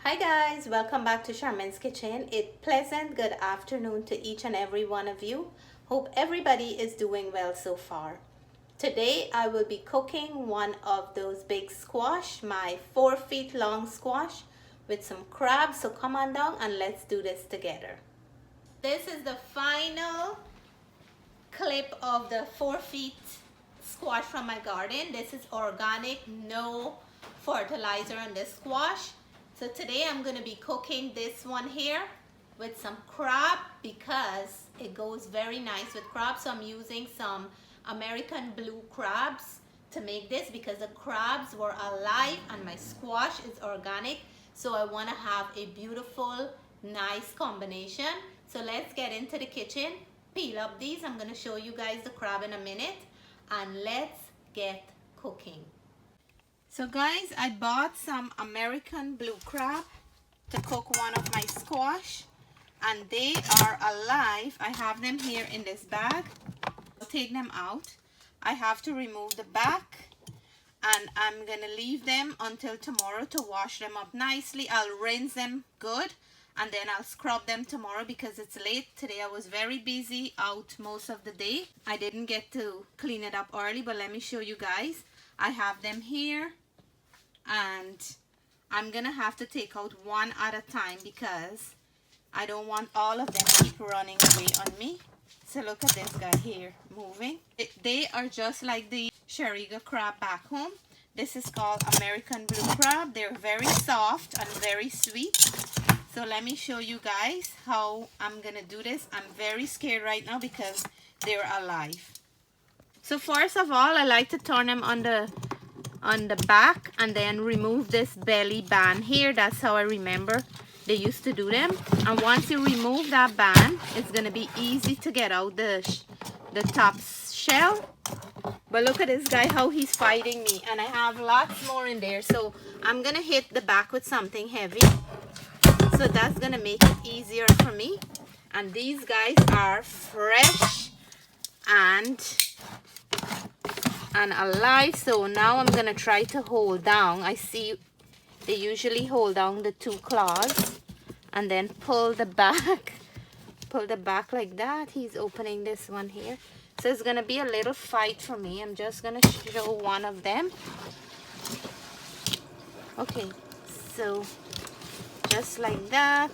Hi guys, welcome back to Charmaine's Kitchen. A pleasant good afternoon to each and every one of you. Hope everybody is doing well so far. Today I will be cooking one of those big squash, my 4 feet long squash with some crabs. So come on down and let's do this together. This is the final clip of the 4 feet squash from my garden. This is organic, no fertilizer on this squash. So today I'm going to be cooking this one here with some crab because it goes very nice with crab. So I'm using some American blue crabs to make this because the crabs were alive and my squash is organic. So I want to have a beautiful, nice combination. So let's get into the kitchen, peel up these. I'm going to show you guys the crab in a minute and let's get cooking. So guys, I bought some American blue crab to cook one of my squash and they are alive. I have them here in this bag. I'll take them out. I have to remove the back and I'm gonna leave them until tomorrow to wash them up nicely. I'll rinse them good and then I'll scrub them tomorrow because it's late. Today I was very busy out most of the day. I didn't get to clean it up early, but let me show you guys. I have them here and I'm gonna have to take out one at a time because I don't want all of them to keep running away on me. So look at this guy here moving. They are just like the Shariga crab back home. This is called American blue crab. They're very soft and very sweet. So let me show you guys how I'm gonna do this. I'm very scared right now because they're alive. So first of all, I like to turn them on the back and then remove this belly band here. That's how I remember they used to do them. And once you remove that band, it's gonna be easy to get out the top shell. But look at this guy, how he's fighting me, and I have lots more in there. So I'm gonna hit the back with something heavy, so that's gonna make it easier for me. And these guys are fresh and alive. So now I'm gonna try to hold down. I see they usually hold down the two claws and then pull the back like that. He's opening this one here, so it's gonna be a little fight for me. I'm just gonna show one of them. Okay, so just like that.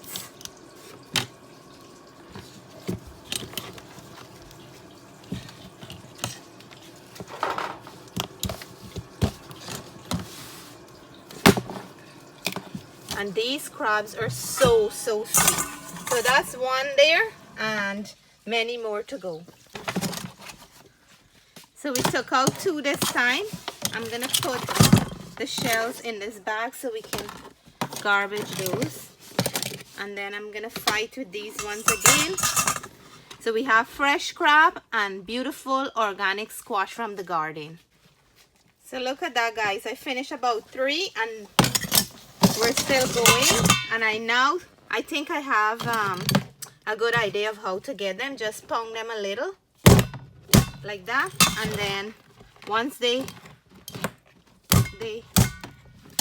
And these crabs are so sweet. So that's one there and many more to go. So we took out two this time. I'm gonna put the shells in this bag so we can garbage those. And then I'm gonna fight with these ones again. So we have fresh crab and beautiful organic squash from the garden. So look at that, guys. I finished about 3 and we're still going, and I think I have a good idea of how to get them. Just pound them a little like that, and then once they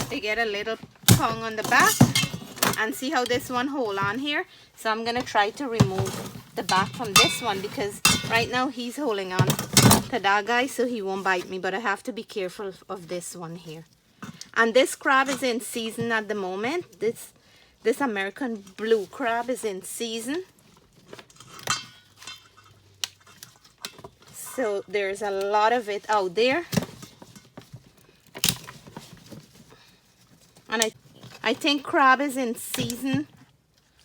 get a little pound on the back, and see how this one hold on here. So I'm gonna try to remove the back from this one because right now he's holding on to that guy so he won't bite me, but I have to be careful of this one here. And this crab is in season at the moment. This American blue crab is in season. So there's a lot of it out there. And I think crab is in season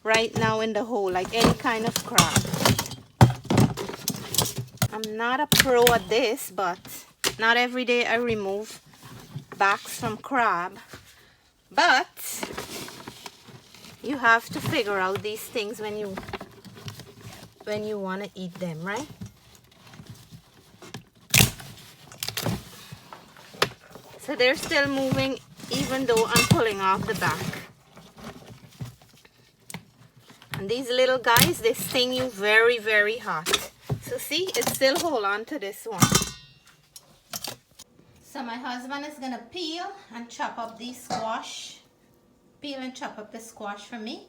right now in the hole, like any kind of crab. I'm not a pro at this, but not every day I remove backs from crab, but you have to figure out these things when you want to eat them, right? So they're still moving even though I'm pulling off the back. And these little guys, they sting you very, very hot. So see, it still hold on to this one. So my husband is gonna peel and chop up these squash peel and chop up the squash for me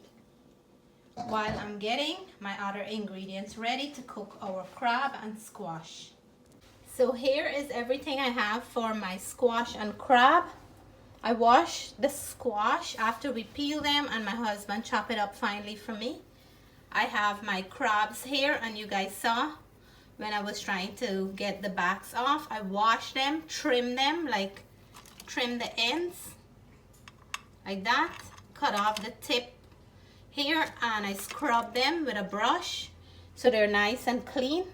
while I'm getting my other ingredients ready to cook our crab and squash. So here is everything I have for my squash and crab. I wash the squash after we peel them and my husband chop it up finely for me. I have my crabs here, and you guys saw when I was trying to get the backs off. I wash them, trim them, like trim the ends like that, cut off the tip here, and I scrub them with a brush so they're nice and clean.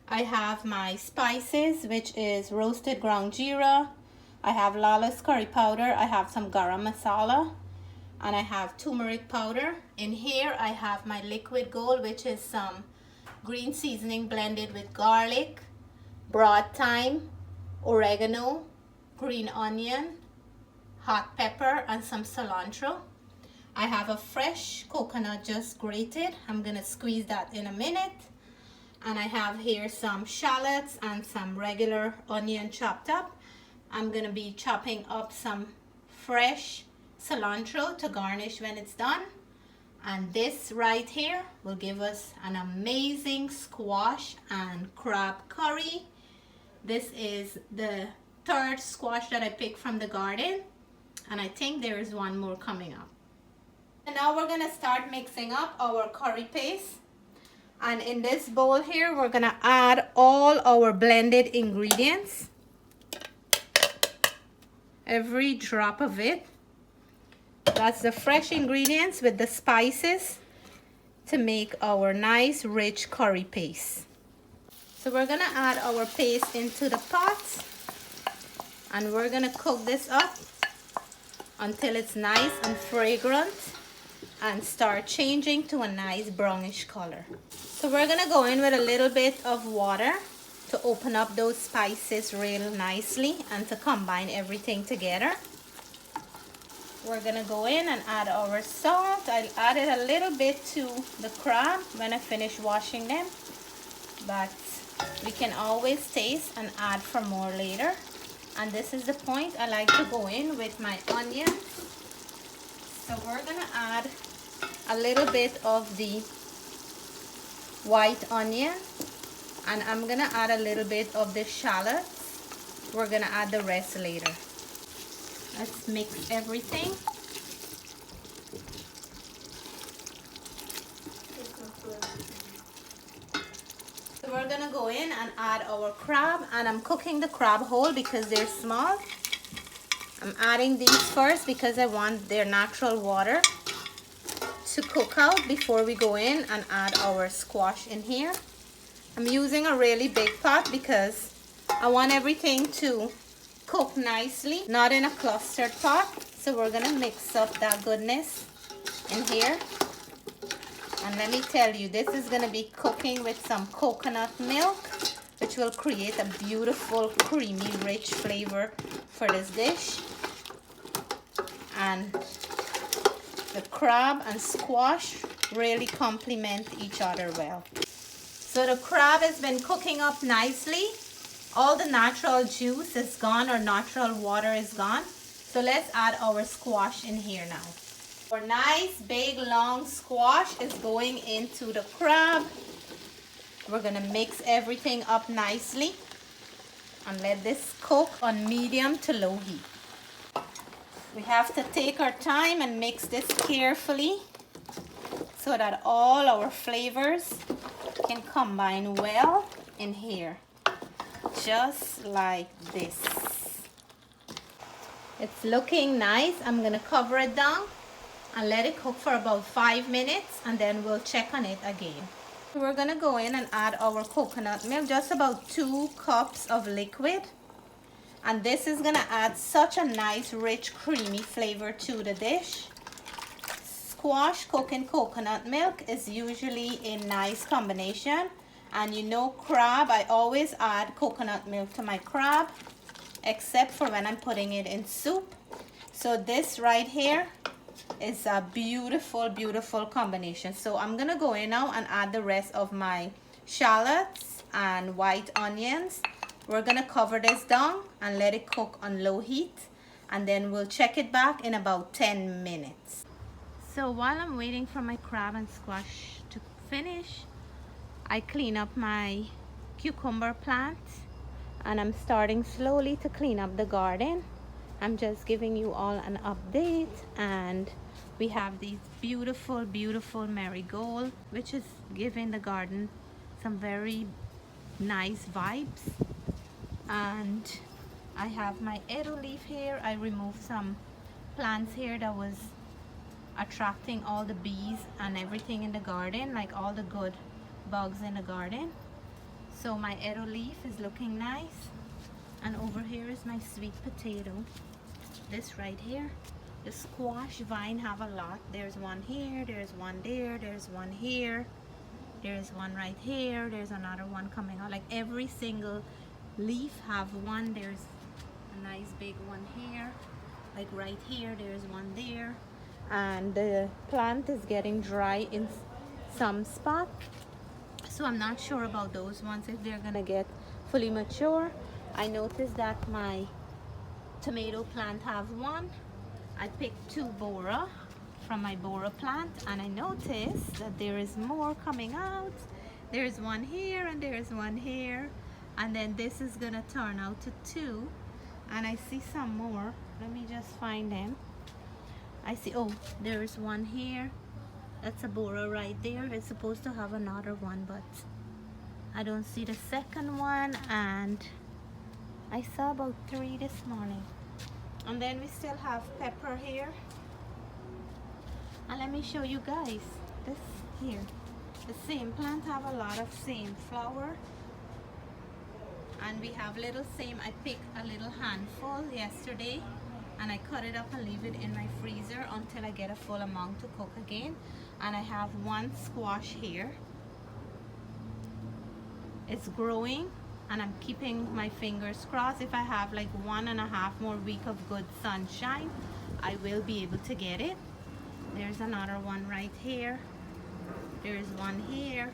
I have my spices, which is roasted ground jeera. I have lawless curry powder. I have some garam masala, and I have turmeric powder. In here I have my liquid gold, which is some green seasoning blended with garlic, broad thyme, oregano, green onion, hot pepper, and some cilantro. I have a fresh coconut just grated. I'm gonna squeeze that in a minute. And I have here some shallots and some regular onion chopped up. I'm gonna be chopping up some fresh cilantro to garnish when it's done. And this right here will give us an amazing squash and crab curry. This is the third squash that I picked from the garden, and I think there is one more coming up. And now we're gonna start mixing up our curry paste. And in this bowl here, we're gonna add all our blended ingredients. Every drop of it. That's the fresh ingredients with the spices to make our nice rich curry paste. So we're gonna add our paste into the pot, and we're gonna cook this up until it's nice and fragrant and start changing to a nice brownish color. So we're gonna go in with a little bit of water to open up those spices real nicely and to combine everything together. We're gonna go in and add our salt. I added a little bit to the crab when I finish washing them, but we can always taste and add for more later. And this is the point I like to go in with my onions. So we're gonna add a little bit of the white onion, and I'm gonna add a little bit of the shallots. We're gonna add the rest later. Let's mix everything. So we're gonna go in and add our crab, and I'm cooking the crab whole because they're small. I'm adding these first because I want their natural water to cook out before we go in and add our squash in here. I'm using a really big pot because I want everything to cook nicely, not in a clustered pot. So we're gonna mix up that goodness in here. And let me tell you, this is gonna be cooking with some coconut milk, which will create a beautiful, creamy, rich flavor for this dish. And the crab and squash really complement each other well. So the crab has been cooking up nicely. All the natural juice is gone, or natural water is gone. So let's add our squash in here now. Our nice big long squash is going into the crab. We're gonna mix everything up nicely and let this cook on medium to low heat. We have to take our time and mix this carefully so that all our flavors can combine well in here, just like this. It's looking nice. I'm gonna cover it down and let it cook for about 5 minutes, and then we'll check on it again. We're gonna go in and add our coconut milk, just about 2 cups of liquid. And this is gonna add such a nice, rich, creamy flavor to the dish. Squash cooked in coconut milk is usually a nice combination. And you know, crab, I always add coconut milk to my crab, except for when I'm putting it in soup. So this right here is a beautiful, beautiful combination. So I'm gonna go in now and add the rest of my shallots and white onions. We're gonna cover this down and let it cook on low heat. and then we'll check it back in about 10 minutes. So while I'm waiting for my crab and squash to finish, I clean up my cucumber plant, and I'm starting slowly to clean up the garden. I'm just giving you all an update, and we have these beautiful, beautiful marigold, which is giving the garden some very nice vibes. And I have my arrow leaf here. I removed some plants here that was attracting all the bees and everything in the garden, like all the good bugs in the garden. So my arrow leaf is looking nice. And over here is my sweet potato. This right here. The squash vine have a lot. There's one here, there's one there, there's one here, there's one right here, there's another one coming out. Like every single leaf have one. There's a nice big one here, like right here, there's one there. And the plant is getting dry in some spot, so I'm not sure about those ones, if they're gonna get fully mature. I noticed that my tomato plant have one. I picked 2 bora from my bora plant, and I noticed that there is more coming out. There's one here and there's one here, and then this is gonna turn out to 2, and I see some more. Let me just find them. I see, oh, there's one here. That's a bora right there. It's supposed to have another one, but I don't see the second one, and I saw about 3 this morning. And then we still have pepper here. And let me show you guys this here. The same plant have a lot of same flower. And we have little same. I picked a little handful yesterday, and I cut it up and leave it in my freezer until I get a full amount to cook again. And I have one squash here. It's growing, and I'm keeping my fingers crossed. If I have like 1.5 more weeks of good sunshine, I will be able to get it. There's another one right here. There's one here.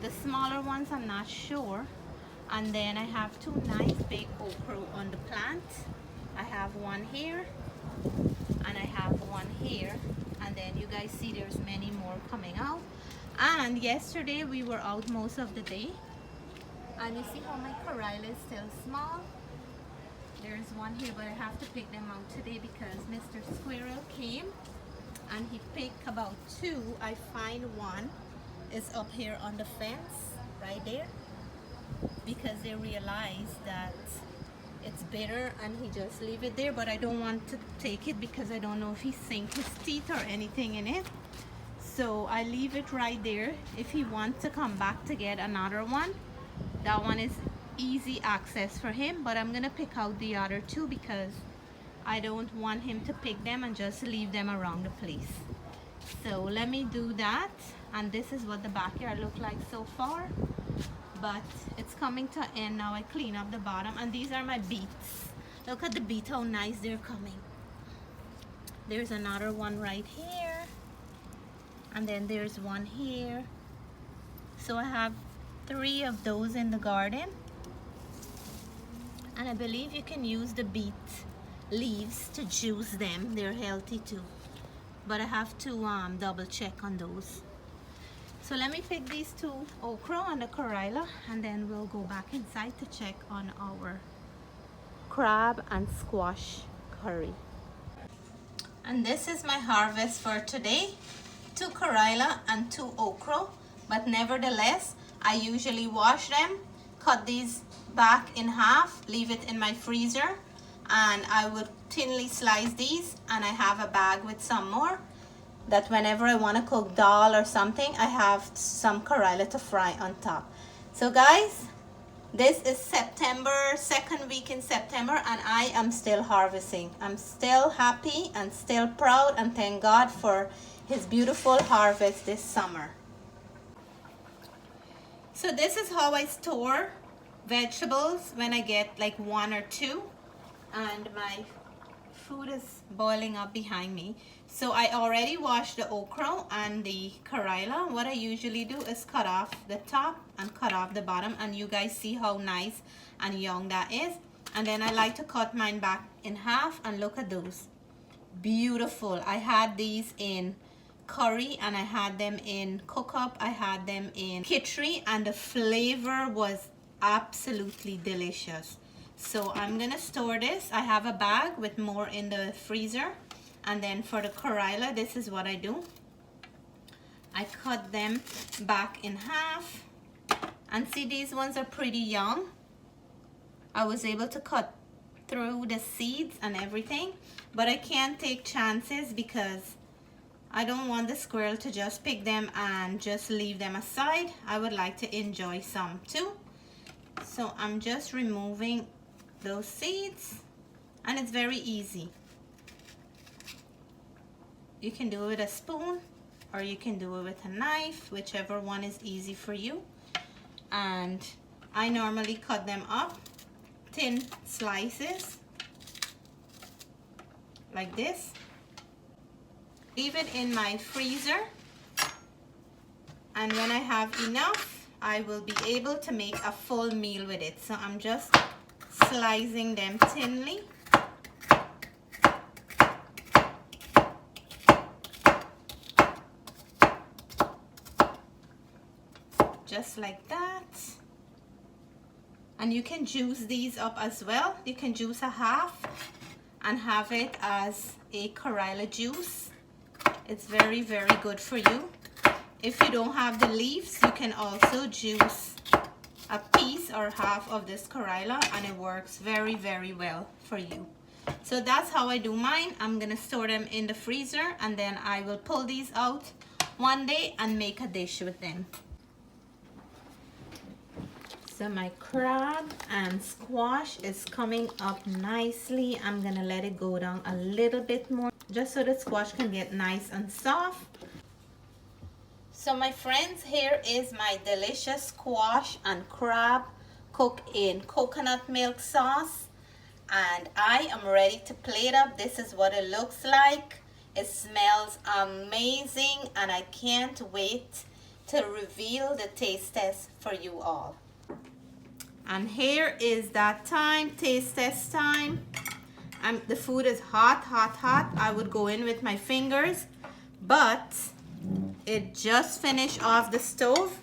The smaller ones I'm not sure. And then I have 2 nice big okra on the plant. I have one here and I have one here, and then you guys see there's many more coming out. And yesterday we were out most of the day, and you see how my corral is still small. There's one here, but I have to pick them out today because Mr. Squirrel came and he picked about 2. I find one is up here on the fence right there, because they realized that it's bitter and he just leave it there. But I don't want to take it because I don't know if he sink his teeth or anything in it, so I leave it right there. If he wants to come back to get another one, that one is easy access for him. But I'm gonna pick out the other 2 because I don't want him to pick them and just leave them around the place. So let me do that. And this is what the backyard look like so far, but it's coming to end now. I clean up the bottom, and these are my beets. Look at the beet, how nice they're coming. There's another one right here, and then there's one here. So I have 3 of those in the garden, and I believe you can use the beet leaves to juice them. They're healthy too, but I have to double check on those. So let me pick these 2 okra and the corilla, and then we'll go back inside to check on our crab and squash curry. And this is my harvest for today. 2 corilla and 2 okra, but nevertheless, I usually wash them, cut these back in half, leave it in my freezer, and I would thinly slice these, and I have a bag with some more, that whenever I want to cook dal or something, I have some corilla to fry on top. So guys, this is September, 2nd week in September, and I am still harvesting. I'm still happy and still proud, and thank God for his beautiful harvest this summer. So this is how I store vegetables when I get like 1 or 2, and my food is boiling up behind me. So I already washed the okra and the corilla. What I usually do is cut off the top and cut off the bottom, and you guys see how nice and young that is. And then I like to cut mine back in half, and look at those. Beautiful. I had these in curry and I had them in cook up, I had them in khichdi, and the flavor was absolutely delicious. So I'm gonna store this. I have a bag with more in the freezer. And then for the Karila, this is what I do. I cut them back in half. And see, these ones are pretty young. I was able to cut through the seeds and everything, but I can't take chances because I don't want the squirrel to just pick them and just leave them aside. I would like to enjoy some too. So I'm just removing those seeds, and it's very easy. You can do it with a spoon or you can do it with a knife, whichever one is easy for you. And I normally cut them up thin slices like this. Leave it in my freezer, and when I have enough, I will be able to make a full meal with it. So I'm just slicing them thinly. Just like that. And you can juice these up as well. You can juice a half and have it as a Karila juice. It's very, very good for you. If you don't have the leaves, you can also juice a piece or half of this Karila, and it works very, very well for you. So that's how I do mine. I'm gonna store them in the freezer, and then I will pull these out one day and make a dish with them. So my crab and squash is coming up nicely. I'm gonna let it go down a little bit more just so the squash can get nice and soft. So my friends, here is my delicious squash and crab cooked in coconut milk sauce, and I am ready to plate up. This is what it looks like. It smells amazing, and I can't wait to reveal the taste test for you all. And here is that time, taste test time. The food is hot, hot, hot. I would go in with my fingers, but it just finished off the stove.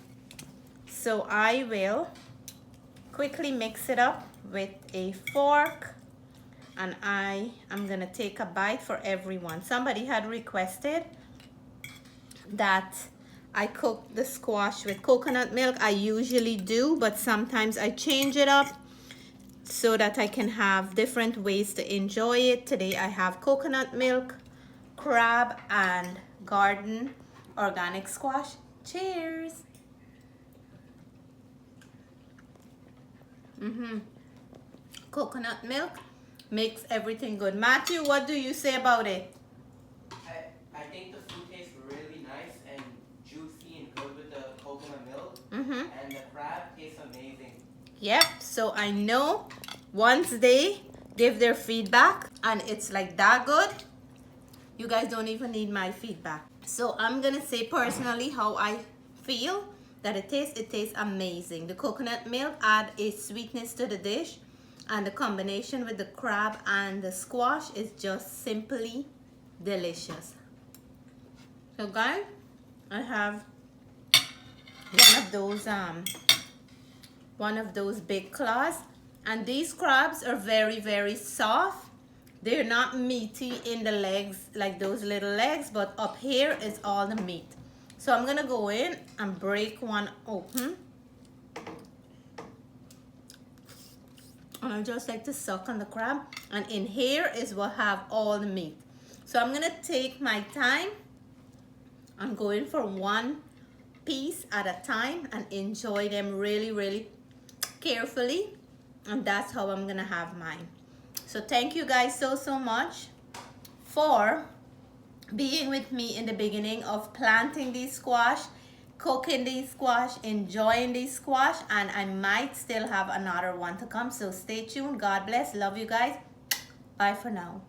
So I will quickly mix it up with a fork, and I am gonna take a bite for everyone. Somebody had requested that I cook the squash with coconut milk. I usually do, but sometimes I change it up so that I can have different ways to enjoy it. Today I have coconut milk, crab, and garden organic squash. Cheers. Coconut milk makes everything good. Matthew, what do you say about it? I think the food tastes really nice and juicy and good with the coconut milk. And the crab tastes amazing. Yep, so I know once they give their feedback and it's like that good, you guys don't even need my feedback. So I'm gonna say personally how I feel that it tastes amazing. The coconut milk add a sweetness to the dish, and the combination with the crab and the squash is just simply delicious. So guys, I have one of those big claws, and these crabs are very, very soft. They're not meaty in the legs like those little legs, but up here is all the meat. So I'm gonna go in and break one open, and I just like to suck on the crab, and in here is what have all the meat. So I'm gonna take my time. I'm going for one piece at a time and enjoy them really, really carefully, and that's how I'm gonna have mine. So thank you guys so much for being with me in the beginning of planting these squash, cooking these squash, enjoying these squash, and I might still have another one to come. So stay tuned. God bless. Love you guys. Bye for now.